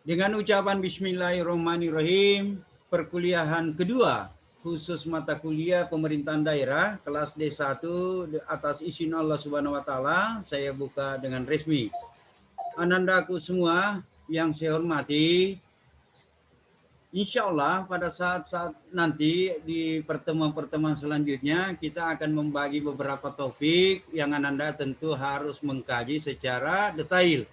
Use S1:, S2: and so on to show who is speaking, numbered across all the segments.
S1: Dengan ucapan Bismillahirrahmanirrahim, perkuliahan kedua khusus mata kuliah pemerintahan daerah kelas D1 atas izin Allah Subhanahu wa taala saya buka dengan resmi. Anandaku semua yang saya hormati, insya Allah pada saat-saat nanti di pertemuan-pertemuan selanjutnya kita akan membagi beberapa topik yang Ananda tentu harus mengkaji secara detail,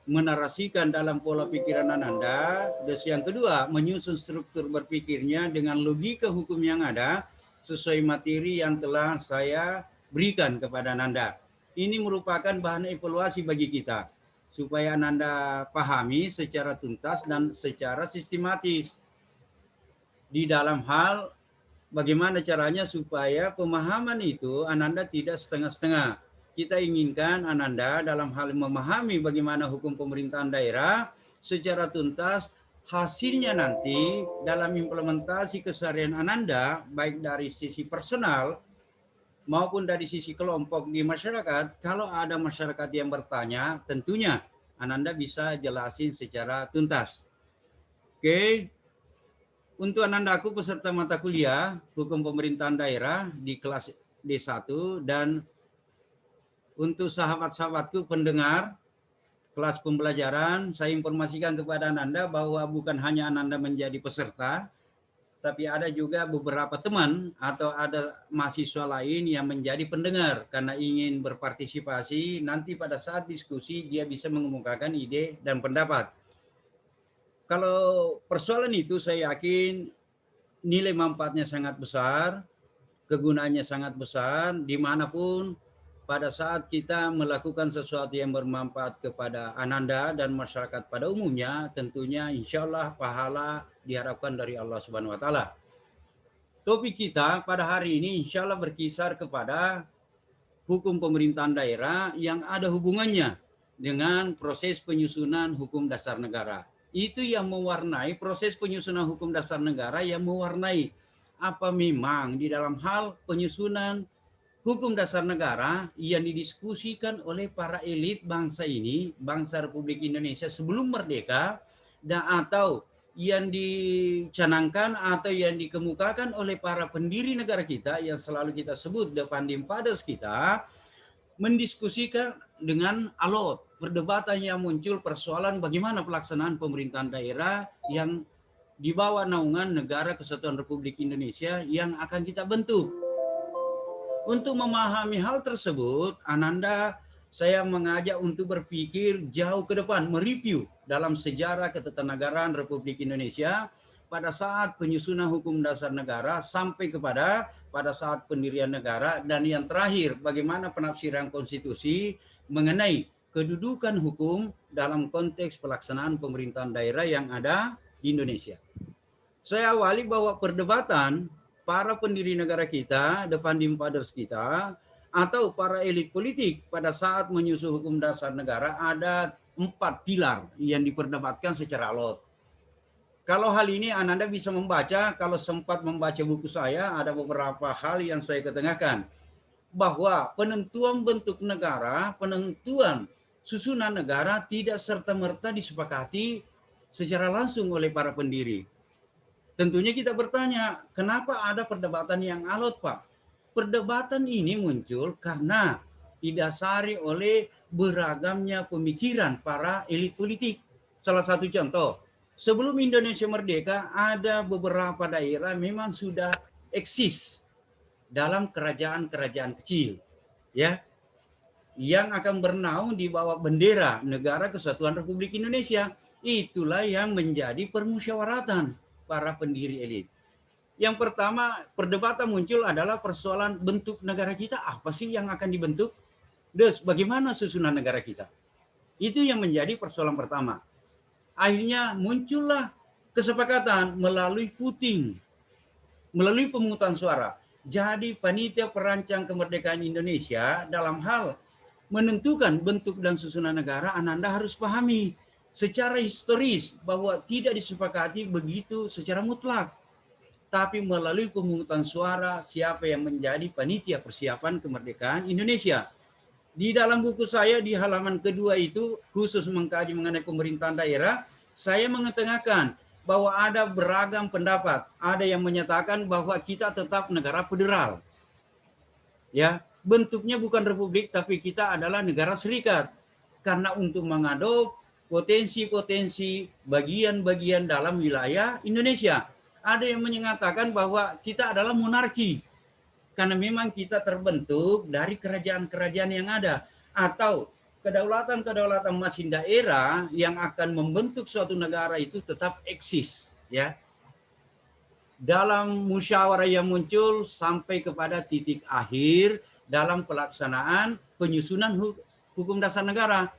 S1: menarasikan dalam pola pikiran Ananda. Dan yang kedua, menyusun struktur berpikirnya dengan logika hukum yang ada sesuai materi yang telah saya berikan kepada Ananda. Ini merupakan bahan evaluasi bagi kita supaya Ananda pahami secara tuntas dan secara sistematis di dalam hal bagaimana caranya supaya pemahaman itu Ananda tidak setengah-setengah. Kita inginkan Ananda dalam hal memahami bagaimana hukum pemerintahan daerah secara tuntas, hasilnya nanti dalam implementasi keseharian Ananda, baik dari sisi personal maupun dari sisi kelompok di masyarakat. Kalau ada masyarakat yang bertanya, tentunya Ananda bisa jelasin secara tuntas. Oke, untuk Anandaku peserta mata kuliah Hukum Pemerintahan Daerah di kelas D1 dan untuk sahabat-sahabatku pendengar kelas pembelajaran, saya informasikan kepada Ananda bahwa bukan hanya Ananda menjadi peserta, tapi ada juga beberapa teman atau ada mahasiswa lain yang menjadi pendengar karena ingin berpartisipasi. Nanti pada saat diskusi dia bisa mengemukakan ide dan pendapat. Kalau persoalan itu saya yakin nilai manfaatnya sangat besar, kegunaannya sangat besar, dimanapun pada saat kita melakukan sesuatu yang bermanfaat kepada Ananda dan masyarakat pada umumnya, tentunya insya Allah pahala diharapkan dari Allah Subhanahu wa taala. Topik kita pada hari ini insya Allah berkisar kepada hukum pemerintahan daerah yang ada hubungannya dengan proses penyusunan hukum dasar negara. Itu yang mewarnai proses penyusunan hukum dasar negara, yang mewarnai apa memang di dalam hal penyusunan hukum dasar negara yang didiskusikan oleh para elit bangsa ini, bangsa Republik Indonesia sebelum merdeka, dan atau yang dicanangkan atau yang dikemukakan oleh para pendiri negara kita yang selalu kita sebut the founding fathers kita, mendiskusikan dengan alot, perdebatan yang muncul persoalan bagaimana pelaksanaan pemerintahan daerah yang di bawah naungan Negara Kesatuan Republik Indonesia yang akan kita bentuk. Untuk memahami hal tersebut, Ananda saya mengajak untuk berpikir jauh ke depan, mereview dalam sejarah ketatanegaraan Republik Indonesia pada saat penyusunan hukum dasar negara sampai kepada pada saat pendirian negara, dan yang terakhir bagaimana penafsiran konstitusi mengenai kedudukan hukum dalam konteks pelaksanaan pemerintahan daerah yang ada di Indonesia. Saya awali bahwa perdebatan para pendiri negara kita, the founding fathers kita, atau para elit politik pada saat menyusun hukum dasar negara ada 4 pilar yang diperdebatkan secara alot. Kalau hal ini Ananda bisa membaca, kalau sempat membaca buku saya, ada beberapa hal yang saya ketengahkan. Bahwa penentuan bentuk negara, penentuan susunan negara tidak serta-merta disepakati secara langsung oleh para pendiri. Tentunya kita bertanya, kenapa ada perdebatan yang alot, Pak? Perdebatan ini muncul karena didasari oleh beragamnya pemikiran para elit politik. Salah satu contoh, sebelum Indonesia merdeka, ada beberapa daerah memang sudah eksis dalam kerajaan-kerajaan kecil, ya, yang akan bernaung di bawah bendera Negara Kesatuan Republik Indonesia. Itulah yang menjadi permusyawaratan para pendiri elit. Yang pertama, perdebatan muncul adalah persoalan bentuk negara kita. Apa sih yang akan dibentuk? Terus bagaimana susunan negara kita? Itu yang menjadi persoalan pertama. Akhirnya muncullah kesepakatan melalui voting, melalui pemungutan suara. Jadi panitia perancang kemerdekaan Indonesia dalam hal menentukan bentuk dan susunan negara, Ananda harus pahami secara historis bahwa tidak disepakati begitu secara mutlak, tapi melalui pemungutan suara siapa yang menjadi panitia persiapan kemerdekaan Indonesia. Di dalam buku saya di halaman kedua itu khusus mengkaji mengenai pemerintahan daerah, saya mengetengahkan bahwa ada beragam pendapat. Ada yang menyatakan bahwa kita tetap negara federal. Ya, bentuknya bukan republik tapi kita adalah negara serikat. Karena untuk mengadop potensi-potensi bagian-bagian dalam wilayah Indonesia. Ada yang menyatakan bahwa kita adalah monarki. Karena memang kita terbentuk dari kerajaan-kerajaan yang ada. Atau kedaulatan-kedaulatan masing daerah yang akan membentuk suatu negara itu tetap eksis. Ya, dalam musyawarah yang muncul sampai kepada titik akhir dalam pelaksanaan penyusunan hukum dasar negara.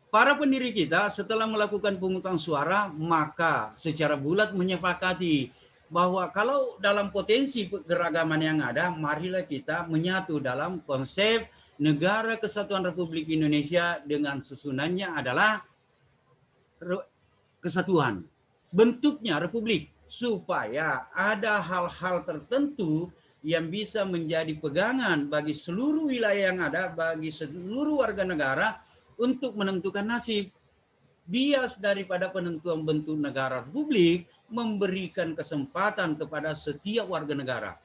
S1: Para pendiri kita setelah melakukan pemungutan suara, maka secara bulat menyepakati bahwa kalau dalam potensi keragaman yang ada, marilah kita menyatu dalam konsep Negara Kesatuan Republik Indonesia dengan susunannya adalah kesatuan. Bentuknya republik, supaya ada hal-hal tertentu yang bisa menjadi pegangan bagi seluruh wilayah yang ada, bagi seluruh warga negara untuk menentukan nasib. Bias daripada penentuan bentuk negara republik memberikan kesempatan kepada setiap warga negara.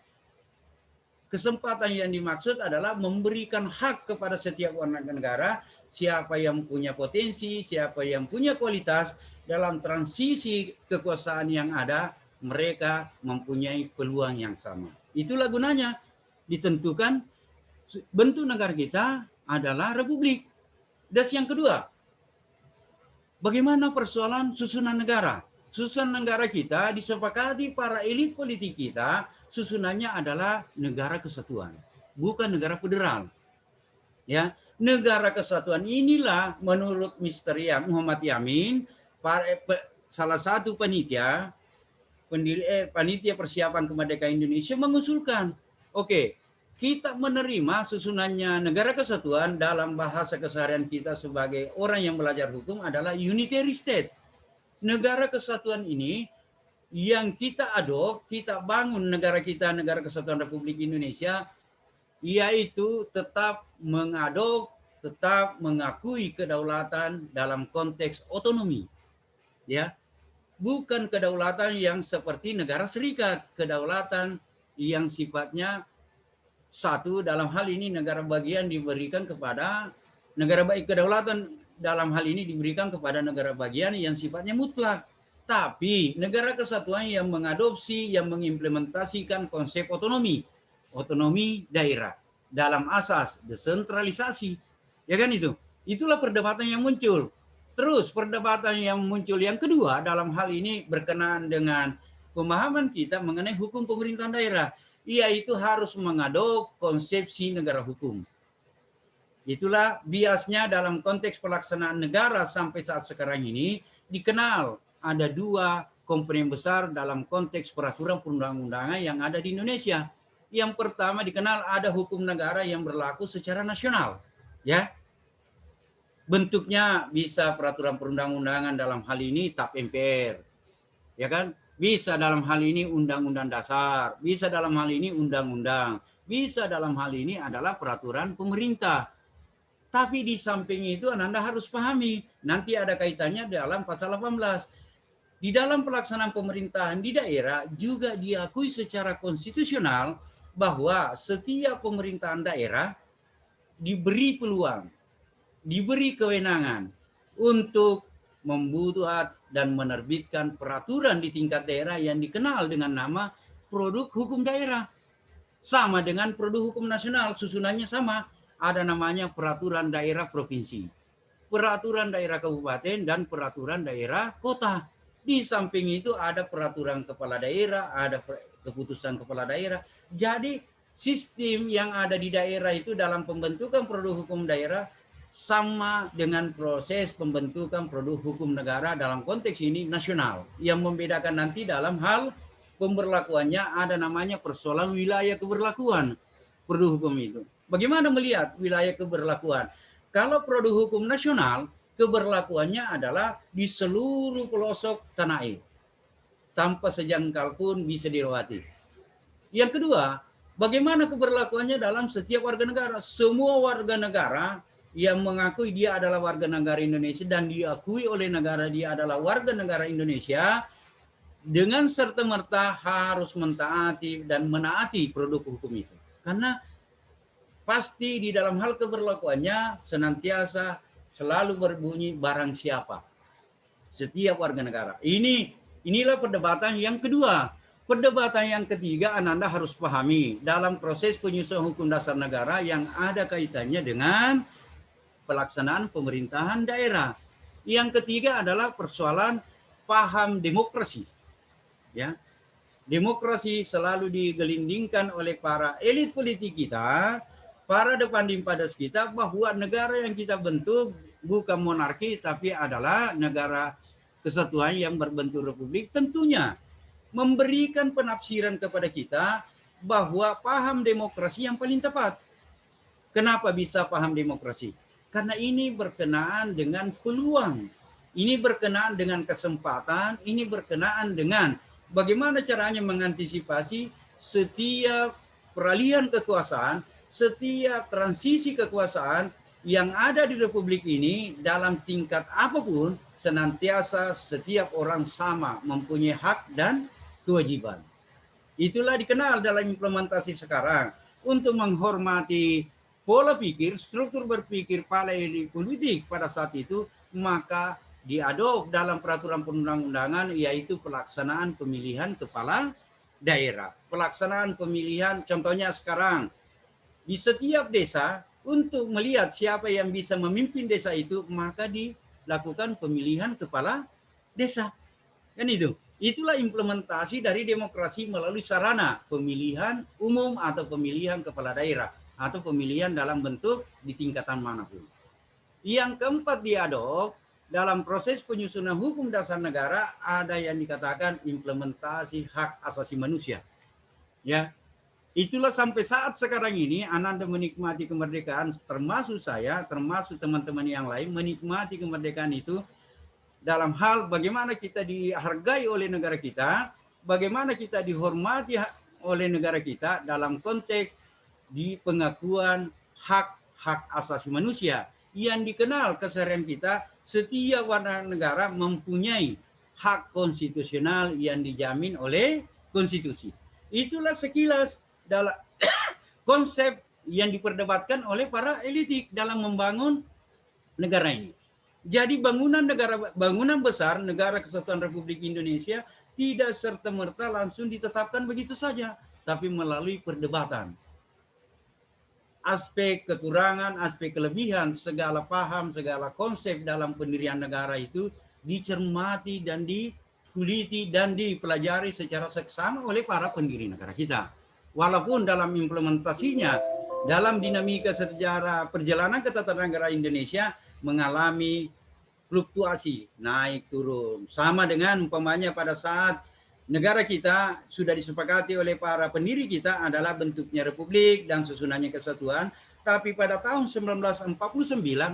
S1: Kesempatan yang dimaksud adalah memberikan hak kepada setiap warga negara, siapa yang punya potensi, siapa yang punya kualitas dalam transisi kekuasaan yang ada, mereka mempunyai peluang yang sama. Itulah gunanya ditentukan bentuk negara kita adalah republik. Dan yang kedua, bagaimana persoalan susunan negara? Susunan negara kita disepakati para elit politik kita, susunannya adalah negara kesatuan, bukan negara federal. Ya, negara kesatuan inilah menurut Mr. Muhammad Yamin, salah satu panitia persiapan kemerdekaan Indonesia mengusulkan, oke, kita menerima susunannya negara kesatuan dalam bahasa keseharian kita sebagai orang yang belajar hukum adalah unitary state. Negara kesatuan ini yang kita adop, kita bangun negara kita, Negara Kesatuan Republik Indonesia, yaitu tetap mengadop, tetap mengakui kedaulatan dalam konteks otonomi. Ya, bukan kedaulatan yang seperti negara serikat, kedaulatan yang sifatnya satu, dalam hal ini negara bagian diberikan kepada negara baik, kedaulatan dalam hal ini diberikan kepada negara bagian yang sifatnya mutlak. Tapi negara kesatuan yang mengadopsi, yang mengimplementasikan konsep otonomi daerah dalam asas desentralisasi. Ya kan itu? Itulah perdebatan yang muncul. Terus perdebatan yang muncul yang kedua dalam hal ini berkenaan dengan pemahaman kita mengenai hukum pemerintahan daerah, yaitu harus mengadop konsepsi negara hukum. Itulah biasnya dalam konteks pelaksanaan negara sampai saat sekarang ini dikenal ada dua komponen besar dalam konteks peraturan perundang-undangan yang ada di Indonesia. Yang pertama dikenal ada hukum negara yang berlaku secara nasional. Ya, bentuknya bisa peraturan perundang-undangan dalam hal ini TAP MPR. Ya kan? Bisa dalam hal ini undang-undang dasar, bisa dalam hal ini undang-undang, bisa dalam hal ini adalah peraturan pemerintah. Tapi di samping itu Anda harus pahami, nanti ada kaitannya dalam pasal 18. Di dalam pelaksanaan pemerintahan di daerah juga diakui secara konstitusional bahwa setiap pemerintahan daerah diberi peluang, diberi kewenangan untuk membuat dan menerbitkan peraturan di tingkat daerah yang dikenal dengan nama produk hukum daerah. Sama dengan produk hukum nasional, susunannya sama. Ada namanya peraturan daerah provinsi, peraturan daerah kabupaten, dan peraturan daerah kota. Di samping itu ada peraturan kepala daerah, ada keputusan kepala daerah. Jadi sistem yang ada di daerah itu dalam pembentukan produk hukum daerah sama dengan proses pembentukan produk hukum negara dalam konteks ini nasional. Yang membedakan nanti dalam hal pemberlakuannya ada namanya persoalan wilayah keberlakuan produk hukum itu. Bagaimana melihat wilayah keberlakuan? Kalau produk hukum nasional, keberlakuannya adalah di seluruh pelosok tanah air. Tanpa sejangkal pun bisa dilewati. Yang kedua, bagaimana keberlakuannya dalam setiap warga negara? Semua warga negara yang mengakui dia adalah warga negara Indonesia dan diakui oleh negara dia adalah warga negara Indonesia, dengan serta-merta harus mentaati dan menaati produk hukum itu. Karena pasti di dalam hal keberlakuannya senantiasa selalu berbunyi barang siapa. Setiap warga negara. Inilah perdebatan yang kedua. Perdebatan yang ketiga, Ananda harus pahami dalam proses penyusunan hukum dasar negara yang ada kaitannya dengan pelaksanaan pemerintahan daerah. Yang ketiga adalah persoalan paham demokrasi. Ya, demokrasi selalu digelindingkan oleh para elit politik kita, para depandim padas kita, bahwa negara yang kita bentuk bukan monarki tapi adalah negara kesatuan yang berbentuk republik. Tentunya memberikan penafsiran kepada kita bahwa paham demokrasi yang paling tepat. Kenapa bisa paham demokrasi? Karena ini berkenaan dengan peluang, ini berkenaan dengan kesempatan, ini berkenaan dengan bagaimana caranya mengantisipasi setiap peralihan kekuasaan, setiap transisi kekuasaan yang ada di Republik ini dalam tingkat apapun, senantiasa setiap orang sama mempunyai hak dan kewajiban. Itulah dikenal dalam implementasi sekarang untuk menghormati pola pikir, struktur berpikir para elit politik pada saat itu, maka diadop dalam peraturan perundang-undangan, yaitu pelaksanaan pemilihan kepala daerah. Pelaksanaan pemilihan, contohnya sekarang, di setiap desa, untuk melihat siapa yang bisa memimpin desa itu, maka dilakukan pemilihan kepala desa. Kan itu. Itulah implementasi dari demokrasi melalui sarana pemilihan umum atau pemilihan kepala daerah atau pemilihan dalam bentuk di tingkatan manapun. Yang keempat diadop dalam proses penyusunan hukum dasar negara ada yang dikatakan implementasi hak asasi manusia. Ya, itulah sampai saat sekarang ini Ananda menikmati kemerdekaan, termasuk saya, termasuk teman-teman yang lain menikmati kemerdekaan itu dalam hal bagaimana kita dihargai oleh negara kita, bagaimana kita dihormati oleh negara kita dalam konteks di pengakuan hak-hak asasi manusia yang dikenal keseharian kita. Setiap warga negara mempunyai hak konstitusional yang dijamin oleh konstitusi. Itulah sekilas dalam konsep yang diperdebatkan oleh para elitik dalam membangun negara ini. Jadi bangunan besar negara kesatuan Republik Indonesia tidak serta-merta langsung ditetapkan begitu saja, tapi melalui perdebatan. Aspek kekurangan, aspek kelebihan, segala paham, segala konsep dalam pendirian negara itu dicermati dan dikuliti dan dipelajari secara seksama oleh para pendiri negara kita. Walaupun dalam implementasinya, dalam dinamika sejarah perjalanan ketatanegaraan Indonesia mengalami fluktuasi, naik turun. Sama dengan umpamanya pada saat negara kita sudah disepakati oleh para pendiri kita adalah bentuknya republik dan susunannya kesatuan, tapi pada tahun 1949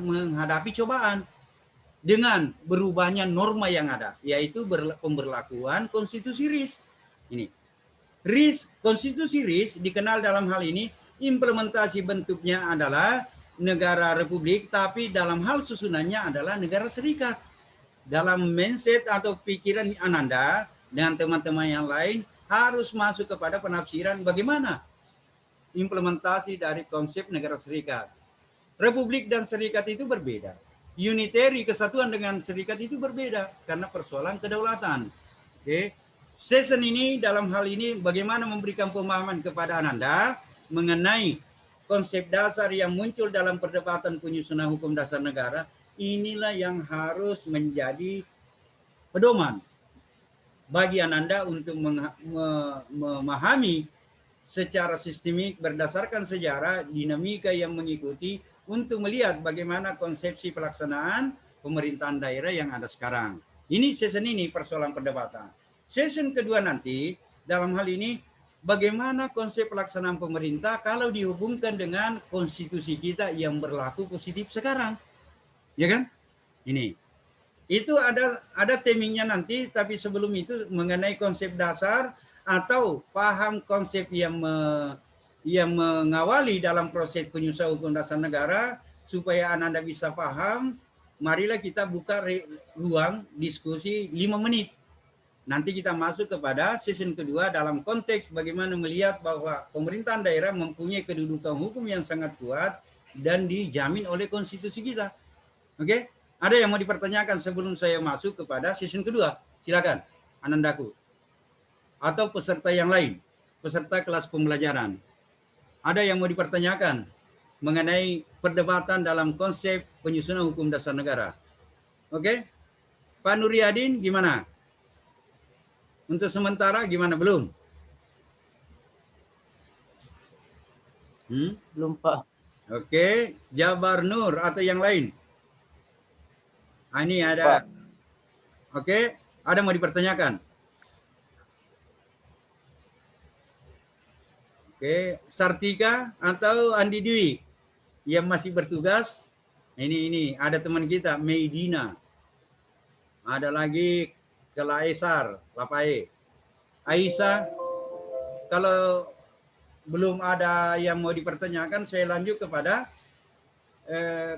S1: menghadapi cobaan dengan berubahnya norma yang ada, yaitu pemberlakuan konstitusi RIS. Ini RIS, konstitusi RIS dikenal dalam hal ini implementasi bentuknya adalah negara republik, tapi dalam hal susunannya adalah negara serikat. Dalam mindset atau pikiran Ananda dengan teman-teman yang lain harus masuk kepada penafsiran bagaimana implementasi dari konsep negara serikat. Republik dan serikat itu berbeda. Unitary, kesatuan dengan serikat itu berbeda karena persoalan kedaulatan. Oke. Session ini dalam hal ini bagaimana memberikan pemahaman kepada Ananda mengenai konsep dasar yang muncul dalam perdebatan penyusunan hukum dasar negara. Inilah yang harus menjadi pedoman bagi Ananda untuk memahami secara sistemik berdasarkan sejarah dinamika yang mengikuti untuk melihat bagaimana konsepsi pelaksanaan pemerintahan daerah yang ada sekarang. Ini session ini persoalan perdebatan. Session kedua nanti dalam hal ini bagaimana konsep pelaksanaan pemerintah kalau dihubungkan dengan konstitusi kita yang berlaku positif sekarang. Ya kan? Ini. Itu ada temingnya nanti, tapi sebelum itu mengenai konsep dasar atau paham konsep yang mengawali dalam proses penyusunan hukum dasar negara, supaya Ananda bisa paham, marilah kita buka ruang diskusi 5 menit. Nanti kita masuk kepada season kedua dalam konteks bagaimana melihat bahwa pemerintahan daerah mempunyai kedudukan hukum yang sangat kuat dan dijamin oleh konstitusi kita. Oke? Ada yang mau dipertanyakan sebelum saya masuk kepada season kedua? Silakan, Anandaku. Atau peserta yang lain, peserta kelas pembelajaran. Ada yang mau dipertanyakan mengenai perdebatan dalam konsep penyusunan hukum dasar negara? Oke? Pak Nuryadin gimana? Untuk sementara gimana? Belum?
S2: Belum, Pak.
S1: Oke, Jabar Nur atau yang lain? Ini ada. Pak. Oke, ada mau dipertanyakan? Oke, Sartika atau Andi Dwi yang masih bertugas? Ini ada teman kita, Meidina. Ada lagi Kelaisar, Lapae. Aisyah, kalau belum ada yang mau dipertanyakan, saya lanjut kepada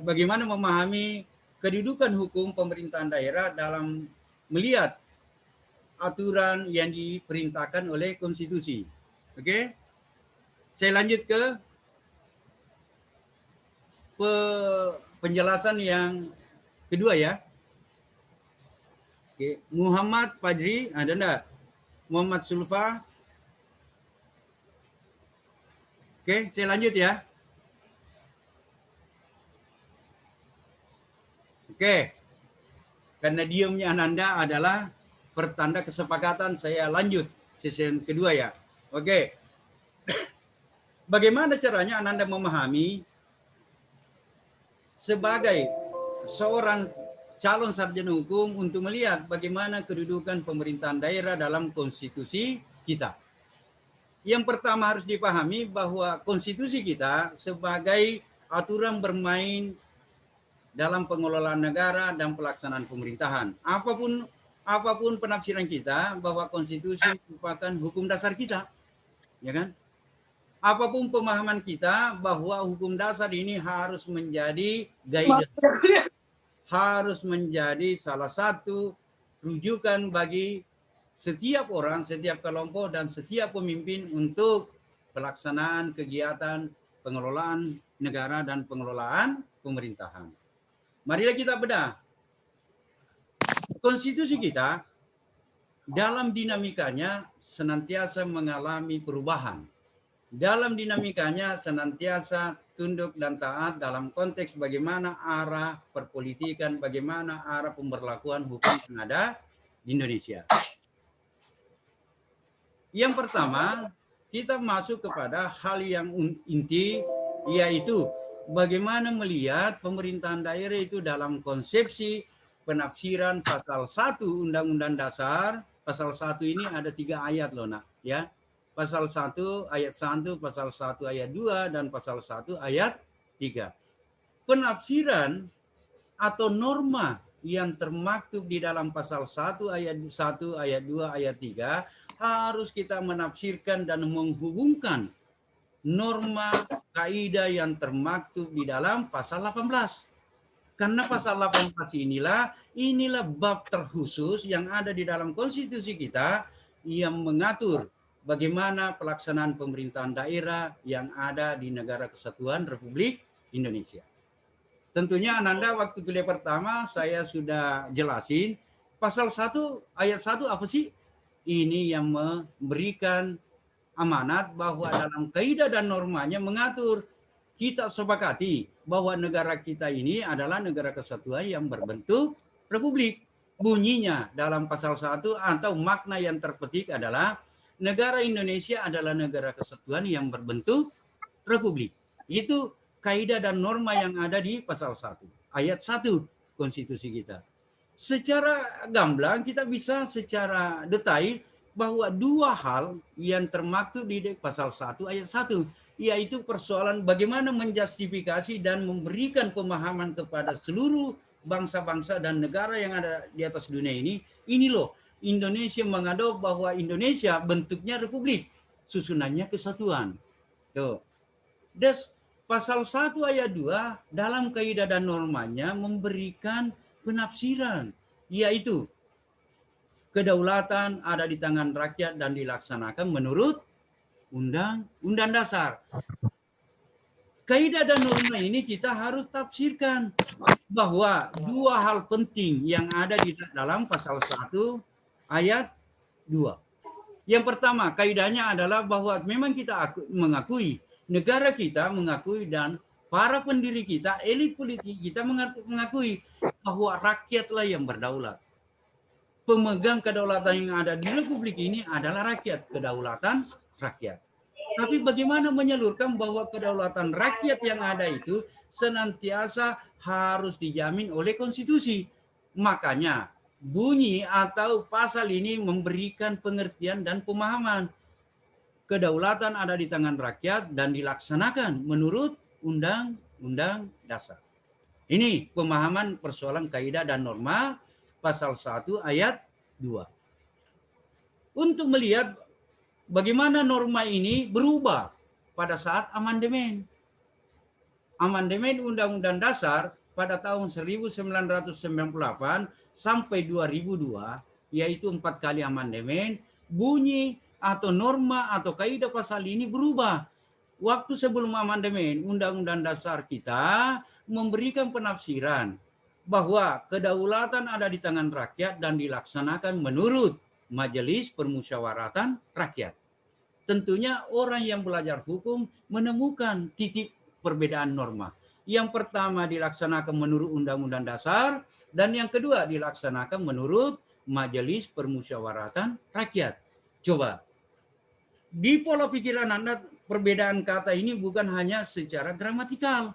S1: bagaimana memahami kedudukan hukum pemerintahan daerah dalam melihat aturan yang diperintahkan oleh konstitusi. Oke? Saya lanjut ke penjelasan yang kedua ya. Oke, Muhammad Fajri, ada enggak? Muhammad Sulfa. Oke, saya lanjut ya. Oke. Karena diamnya Ananda adalah pertanda kesepakatan, saya lanjut season kedua ya. Oke. Bagaimana caranya Ananda memahami sebagai seorang calon sarjana hukum untuk melihat bagaimana kedudukan pemerintahan daerah dalam konstitusi kita? Yang pertama harus dipahami bahwa konstitusi kita sebagai aturan bermain dalam pengelolaan negara dan pelaksanaan pemerintahan. Apapun penafsiran kita bahwa konstitusi merupakan hukum dasar kita, ya kan? Apapun pemahaman kita bahwa hukum dasar ini harus menjadi guidance, harus menjadi salah satu rujukan bagi setiap orang, setiap kelompok, dan setiap pemimpin untuk pelaksanaan kegiatan pengelolaan negara dan pengelolaan pemerintahan. Marilah kita bedah. Konstitusi kita dalam dinamikanya senantiasa mengalami perubahan. Dalam dinamikanya senantiasa tunduk dan taat dalam konteks bagaimana arah perpolitikan, bagaimana arah pemberlakuan hukum yang ada di Indonesia. Yang pertama, kita masuk kepada hal yang inti, yaitu bagaimana melihat pemerintahan daerah itu dalam konsepsi penafsiran pasal 1 Undang-Undang Dasar. Pasal 1 ini ada 3 ayat loh nak, ya. Pasal 1 ayat 1, pasal 1 ayat 2, dan pasal 1 ayat 3. Penafsiran atau norma yang termaktub di dalam pasal 1 ayat 1, ayat 2, ayat 3 harus kita menafsirkan dan menghubungkan norma kaidah yang termaktub di dalam pasal 18. Karena pasal 18 inilah bab terkhusus yang ada di dalam konstitusi kita yang mengatur bagaimana pelaksanaan pemerintahan daerah yang ada di Negara Kesatuan Republik Indonesia. Tentunya Ananda waktu kuliah pertama saya sudah jelasin pasal 1 ayat 1 apa sih? Ini yang memberikan amanat bahwa dalam kaidah dan normanya mengatur kita sepakati bahwa negara kita ini adalah negara kesatuan yang berbentuk republik. Bunyinya dalam pasal 1 atau makna yang terpetik adalah negara Indonesia adalah negara kesatuan yang berbentuk republik. Itu kaidah dan norma yang ada di pasal 1 ayat 1 konstitusi kita. Secara gamblang kita bisa secara detail bahwa 2 hal yang termaktub di pasal 1 ayat 1, yaitu persoalan bagaimana menjustifikasi dan memberikan pemahaman kepada seluruh bangsa-bangsa dan negara yang ada di atas dunia ini loh, Indonesia mengadop bahwa Indonesia bentuknya republik, susunannya kesatuan. Tuh. Pasal 1 ayat 2 dalam kaidah dan normanya memberikan penafsiran, yaitu kedaulatan ada di tangan rakyat dan dilaksanakan menurut Undang-Undang Dasar. Kaidah dan norma ini kita harus tafsirkan bahwa dua hal penting yang ada di dalam pasal 1 ayat 2. Yang pertama, kaidahnya adalah bahwa memang kita mengakui, negara kita mengakui, dan para pendiri kita, elit politik kita mengakui bahwa rakyatlah yang berdaulat. Pemegang kedaulatan yang ada di Republik ini adalah rakyat, kedaulatan rakyat. Tapi bagaimana menyalurkan bahwa kedaulatan rakyat yang ada itu senantiasa harus dijamin oleh konstitusi. Makanya bunyi atau pasal ini memberikan pengertian dan pemahaman. Kedaulatan ada di tangan rakyat dan dilaksanakan menurut Undang-Undang Dasar. Ini pemahaman persoalan kaidah dan norma pasal 1 ayat 2. Untuk melihat bagaimana norma ini berubah pada saat amandemen. Amandemen Undang-Undang Dasar pada tahun 1998 sampai 2002, yaitu 4 kali amandemen, bunyi atau norma atau kaidah pasal ini berubah. Waktu sebelum amandemen Undang-Undang Dasar kita memberikan penafsiran bahwa kedaulatan ada di tangan rakyat dan dilaksanakan menurut Majelis Permusyawaratan Rakyat. Tentunya orang yang belajar hukum menemukan titik perbedaan norma. Yang pertama dilaksanakan menurut Undang-Undang Dasar, dan yang kedua dilaksanakan menurut Majelis Permusyawaratan Rakyat. Coba, di pola pikiran Anda perbedaan kata ini bukan hanya secara gramatikal,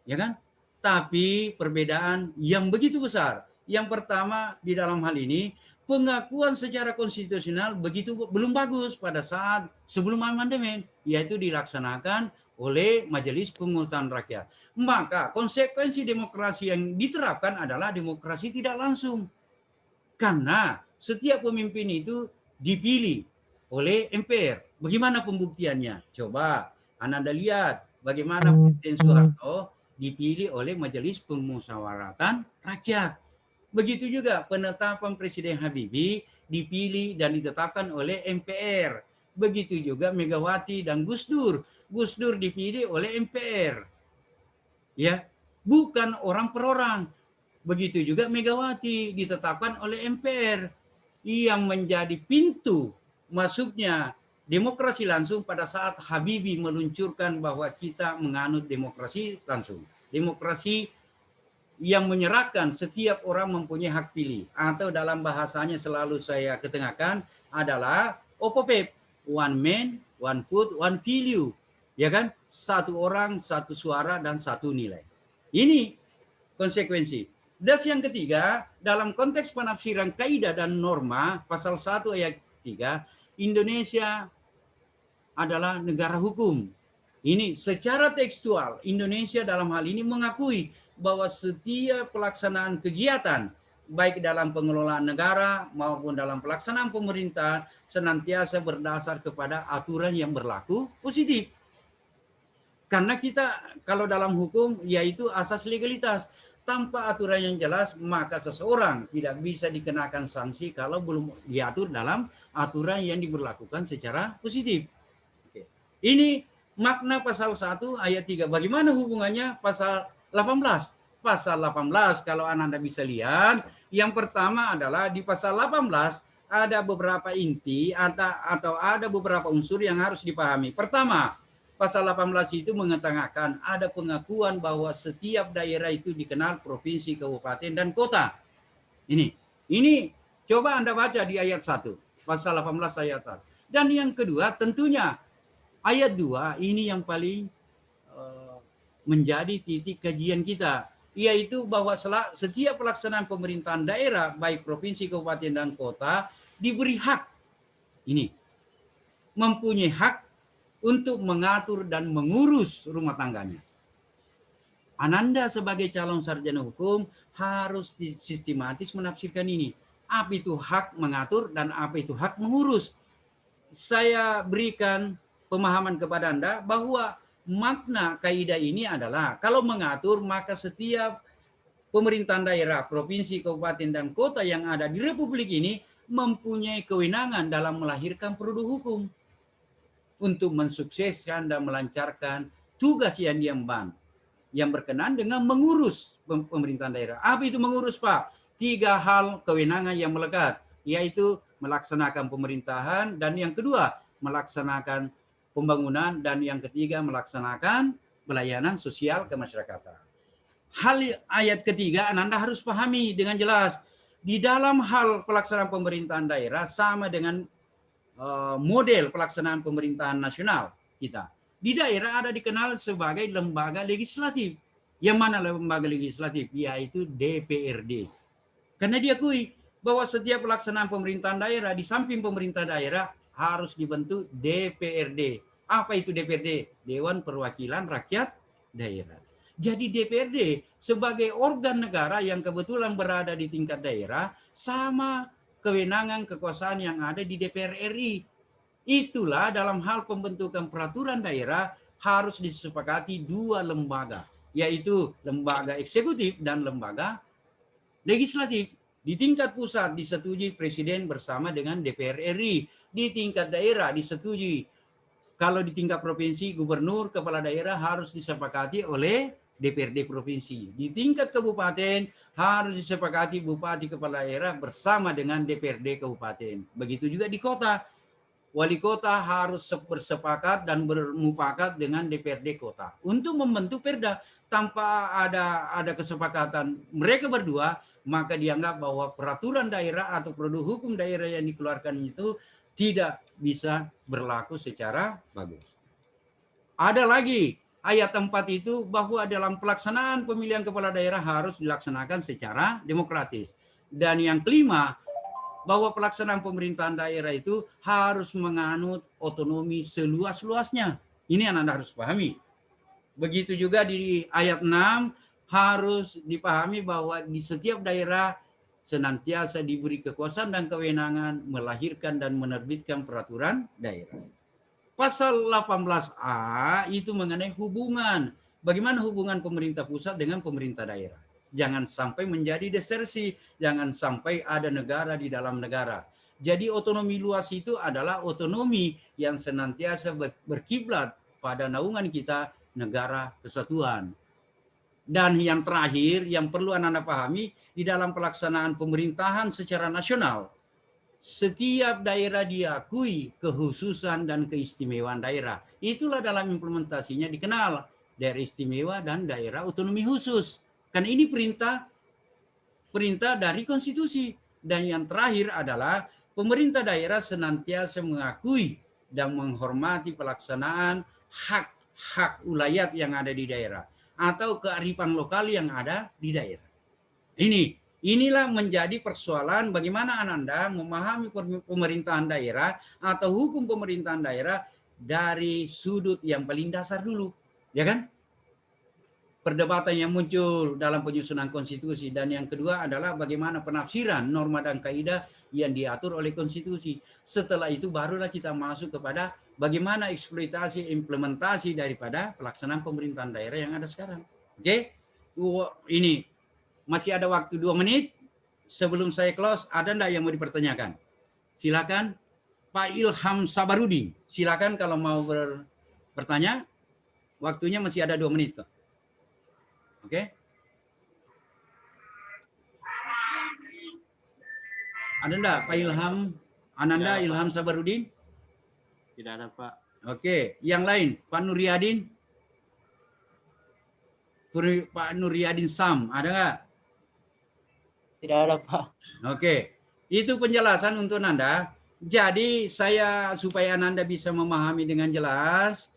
S1: ya kan? Tapi perbedaan yang begitu besar. Yang pertama di dalam hal ini, pengakuan secara konstitusional begitu belum bagus pada saat sebelum amandemen, yaitu dilaksanakan oleh Majelis Pemungutan Rakyat. Maka konsekuensi demokrasi yang diterapkan adalah demokrasi tidak langsung. Karena setiap pemimpin itu dipilih oleh MPR. Bagaimana pembuktiannya? Coba Anda lihat bagaimana Presiden Soeharto dipilih oleh Majelis Permusyawaratan Rakyat. Begitu juga penetapan Presiden Habibie dipilih dan ditetapkan oleh MPR. Begitu juga Megawati dan Gus Dur. Gus Dur dipilih oleh MPR. Ya, bukan orang per orang. Begitu juga Megawati ditetapkan oleh MPR. Yang menjadi pintu masuknya demokrasi langsung pada saat Habibie meluncurkan bahwa kita menganut demokrasi langsung. Demokrasi yang menyerahkan setiap orang mempunyai hak pilih. Atau dalam bahasanya selalu saya ketengahkan adalah OPOPEP. One man, one vote, one value. Ya kan? Satu orang, satu suara, dan satu nilai. Ini konsekuensi. Dan yang ketiga, dalam konteks penafsiran kaidah dan norma, pasal 1 ayat 3, Indonesia adalah negara hukum. Ini secara tekstual, Indonesia dalam hal ini mengakui bahwa setiap pelaksanaan kegiatan, baik dalam pengelolaan negara maupun dalam pelaksanaan pemerintah, senantiasa berdasar kepada aturan yang berlaku positif. Karena kita kalau dalam hukum yaitu asas legalitas. Tanpa aturan yang jelas maka seseorang tidak bisa dikenakan sanksi kalau belum diatur dalam aturan yang diberlakukan secara positif. Oke. Ini makna pasal 1 ayat 3. Bagaimana hubungannya pasal 18? Pasal 18 kalau Anda bisa lihat, yang pertama adalah di pasal 18 ada beberapa inti atau ada beberapa unsur yang harus dipahami. Pertama, pasal 18 itu mengatakan ada pengakuan bahwa setiap daerah itu dikenal provinsi, kabupaten, dan kota. Ini coba Anda baca di ayat 1, pasal 18 ayat 1. Dan yang kedua tentunya ayat 2 ini yang paling menjadi titik kajian kita, yaitu bahwa setiap pelaksanaan pemerintahan daerah, baik provinsi, kabupaten, dan kota, diberi hak. Ini mempunyai hak untuk mengatur dan mengurus rumah tangganya. Ananda sebagai calon sarjana hukum harus sistematis menafsirkan ini. Apa itu hak mengatur dan apa itu hak mengurus. Saya berikan pemahaman kepada Anda bahwa makna kaidah ini adalah kalau mengatur maka setiap pemerintahan daerah, provinsi, kabupaten, dan kota yang ada di Republik ini mempunyai kewenangan dalam melahirkan produk hukum untuk mensukseskan dan melancarkan tugas yang diemban yang berkenaan dengan mengurus pemerintahan daerah. Apa itu mengurus, Pak? 3 hal kewenangan yang melekat, yaitu melaksanakan pemerintahan, dan yang kedua melaksanakan pembangunan, dan yang ketiga melaksanakan pelayanan sosial kemasyarakatan. Hal ayat ketiga Anda harus pahami dengan jelas. Di dalam hal pelaksanaan pemerintahan daerah sama dengan model pelaksanaan pemerintahan nasional kita. Di daerah ada dikenal sebagai lembaga legislatif. Yang mana lembaga legislatif? Yaitu DPRD. Karena diakui bahwa setiap pelaksanaan pemerintahan daerah, di samping pemerintah daerah, harus dibentuk DPRD. Apa itu DPRD? Dewan Perwakilan Rakyat Daerah. Jadi DPRD sebagai organ negara yang kebetulan berada di tingkat daerah, sama kewenangan kekuasaan yang ada di DPR RI. Itulah dalam hal pembentukan peraturan daerah harus disepakati 2 lembaga, yaitu lembaga eksekutif dan lembaga legislatif. Di tingkat pusat disetujui Presiden bersama dengan DPR RI. Di tingkat daerah disetujui. Kalau di tingkat provinsi, gubernur, kepala daerah harus disepakati oleh DPRD provinsi. Di tingkat kabupaten harus disepakati bupati kepala daerah bersama dengan DPRD kabupaten. Begitu juga di kota. Wali kota harus bersepakat dan bermufakat dengan DPRD kota untuk membentuk perda. Tanpa ada kesepakatan mereka berdua, maka dianggap bahwa peraturan daerah atau produk hukum daerah yang dikeluarkan itu tidak bisa berlaku secara bagus. Ada lagi ayat 4 itu bahwa dalam pelaksanaan pemilihan kepala daerah harus dilaksanakan secara demokratis. Dan yang kelima, bahwa pelaksanaan pemerintahan daerah itu harus menganut otonomi seluas-luasnya. Ini yang Anda harus pahami. Begitu juga di ayat 6 harus dipahami bahwa di setiap daerah senantiasa diberi kekuasaan dan kewenangan melahirkan dan menerbitkan peraturan daerah. Pasal 18A itu mengenai hubungan. Bagaimana hubungan pemerintah pusat dengan pemerintah daerah. Jangan sampai menjadi desersi, jangan sampai ada negara di dalam negara. Jadi otonomi luas itu adalah otonomi yang senantiasa berkiblat pada naungan kita negara kesatuan. Dan yang terakhir yang perlu Anda pahami, di dalam pelaksanaan pemerintahan secara nasional, setiap daerah diakui kekhususan dan keistimewaan daerah. Itulah dalam implementasinya dikenal daerah istimewa dan daerah otonomi khusus. Kan ini perintah dari konstitusi. Dan yang terakhir adalah pemerintah daerah senantiasa mengakui dan menghormati pelaksanaan hak-hak ulayat yang ada di daerah atau kearifan lokal yang ada di daerah. Inilah menjadi persoalan bagaimana Anda memahami pemerintahan daerah atau hukum pemerintahan daerah dari sudut yang paling dasar dulu, ya kan? Perdebatan yang muncul dalam penyusunan konstitusi, dan yang kedua adalah bagaimana penafsiran norma dan kaidah yang diatur oleh konstitusi. Setelah itu barulah kita masuk kepada bagaimana eksploitasi implementasi daripada pelaksanaan pemerintahan daerah yang ada sekarang. Oke? Ini masih ada waktu 2 menit sebelum saya close. Ada enggak yang mau dipertanyakan? Silakan Pak Ilham Sabarudin. Silakan kalau mau bertanya. Waktunya masih ada 2 menit kok. Oke. Ada enggak Pak Ilham? Ananda Ilham Sabarudin?
S2: Tidak ada, Pak.
S1: Oke, yang lain Pak Nuryadin? Pak Nuryadin Sam, ada enggak?
S3: Tidak ada, Pak.
S1: Oke. Itu penjelasan untuk Anda. Jadi saya supaya Anda bisa memahami dengan jelas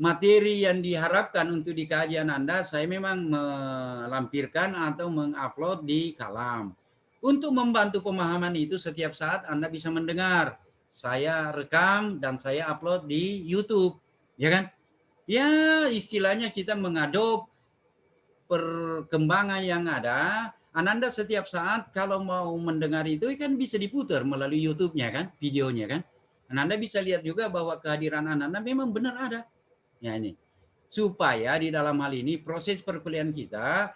S1: materi yang diharapkan untuk di kajian Anda, saya memang melampirkan atau mengupload di Kalam. Untuk membantu pemahaman itu setiap saat Anda bisa mendengar. Saya rekam dan saya upload di YouTube. Ya kan? Ya istilahnya kita mengadop perkembangan yang ada. Anda setiap saat kalau mau mendengar itu kan bisa diputar melalui YouTube-nya kan, videonya kan. Anda bisa lihat juga bahwa kehadiran Anda memang benar ada. Ya ini. Supaya di dalam hal ini proses perkuliahan kita,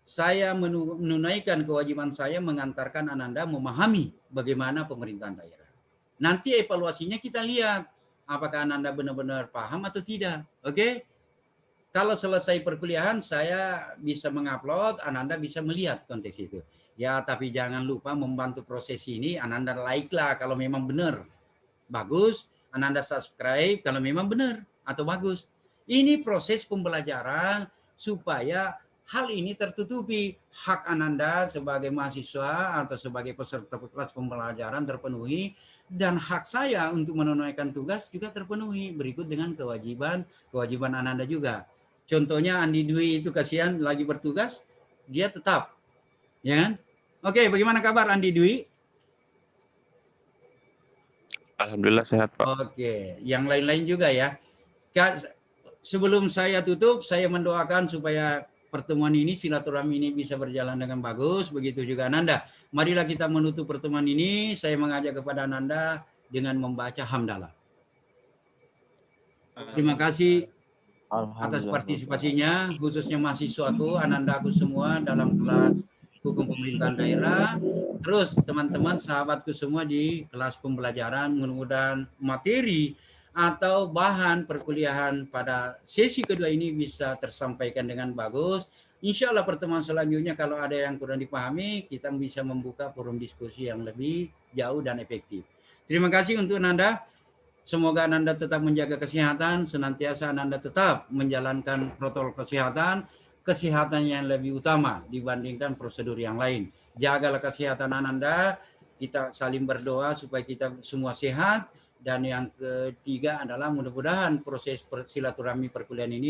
S1: saya menunaikan kewajiban saya mengantarkan Ananda memahami bagaimana pemerintahan daerah. Nanti evaluasinya kita lihat apakah Ananda benar-benar paham atau tidak. Oke? Kalau selesai perkuliahan saya bisa mengupload, Ananda bisa melihat konteks itu. Ya, tapi jangan lupa membantu proses ini. Ananda like lah kalau memang benar. Bagus. Ananda subscribe kalau memang benar atau bagus. Ini proses pembelajaran supaya hal ini tertutupi. Hak Ananda sebagai mahasiswa atau sebagai peserta kelas pembelajaran terpenuhi. Dan hak saya untuk menunaikan tugas juga terpenuhi. Berikut dengan kewajiban Ananda juga. Contohnya Andi Dwi itu kasihan lagi bertugas, dia tetap. Ya kan? Oke, bagaimana kabar Andi Dwi?
S4: Alhamdulillah sehat, Pak.
S1: Oke, yang lain-lain juga ya. Sebelum saya tutup, saya mendoakan supaya pertemuan ini, silaturahmi ini bisa berjalan dengan bagus. Begitu juga Ananda. Marilah kita menutup pertemuan ini. Saya mengajak kepada Ananda dengan membaca hamdalah. Terima kasih atas partisipasinya, khususnya mahasiswaku, Anandaku semua dalam kelas hukum pemerintahan daerah. Terus teman-teman sahabatku semua di kelas pembelajaran, mudah-mudahan materi atau bahan perkuliahan pada sesi kedua ini bisa tersampaikan dengan bagus. Insya Allah pertemuan selanjutnya kalau ada yang kurang dipahami, kita bisa membuka forum diskusi yang lebih jauh dan efektif. Terima kasih untuk Ananda. Semoga Ananda tetap menjaga kesehatan, senantiasa Ananda tetap menjalankan protokol kesehatan yang lebih utama dibandingkan prosedur yang lain. Jagalah kesehatan Ananda, kita saling berdoa supaya kita semua sehat, dan yang ketiga adalah mudah-mudahan proses silaturahmi perkuliahan ini